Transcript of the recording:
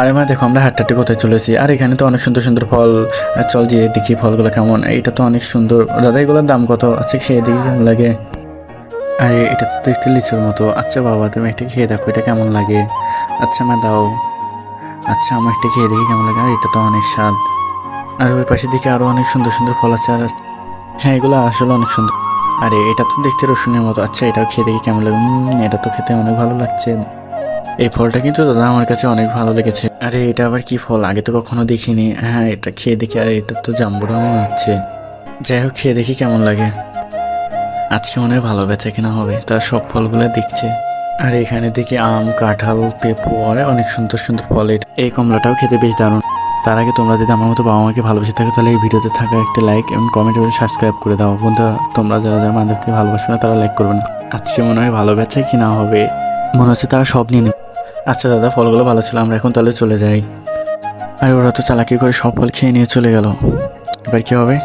আরে মা দেখো আমরা হাঁটতে কোথায় চলেছি, আর এখানে তো অনেক সুন্দর সুন্দর ফল। চল যে দেখি ফলগুলো কেমন। এটা তো অনেক সুন্দর দাদা, এগুলোর দাম কত? আচ্ছা খেয়ে দেখি কেমন লাগে। আরে এটা তো দেখতে লিচুর মতো। আচ্ছা বাবা তুমি একটা খেয়ে দেখো এটা কেমন লাগে। আচ্ছা মা দাও। আচ্ছা আমার একটা খেয়ে দেখি কেমন লাগে। আর এটা তো অনেক স্বাদ। আর ওই পাশের দিকে আরো অনেক সুন্দর সুন্দর ফল আছে। আর হ্যাঁ এগুলো আসলে অনেক সুন্দর। আরে এটা তো দেখতে রসুনের মতো। আচ্ছা এটাও খেয়ে দেখি কেমন লাগে। এটা তো খেতে অনেক ভালো লাগছে। এই ফলটা কিন্তু দাদা আমার কাছে অনেক ভালো লেগেছে। আরে এটা আবার কি ফল, আগে তো কখনো দেখিনি। হ্যাঁ এটা খেয়ে দেখি। আরে এটা তো জাম্বুরা মনে হচ্ছে। যাই হোক খেয়ে দেখি কেমন লাগে। আজকে মনে হয় ভালো বেচা কেনা হবে, তারা সব ফলগুলো দেখছে। আর এখানে দেখি আম, কাঁঠাল, পেঁপো আর অনেক সুন্দর সুন্দর ফল। এই কমলাটাও খেতে বেশ দারুণ। তার আগে তোমরা যদি আমার মতো বাবা মাকে ভালোবেসে থাকো তাহলে এই ভিডিওতে থাকা একটা লাইক এবং কমেন্ট এবং সাবস্ক্রাইব করে দাও বন্ধুরা। তোমরা যারা যারা মাদককে ভালোবাসবে না তারা লাইক করবে না। আজকে মনে হয় ভালো বেচা কিনা হবে। মনে হচ্ছে তারা সব নিয়ে নেবে। আচ্ছা দাদা ফলগুলো ভালো ছিল, আমরা এখন তাহলে চলে যাই। আর ওরা তো চালাকি করে সব ফল খেয়ে নিয়ে চলে গেল। এবার কি হবে?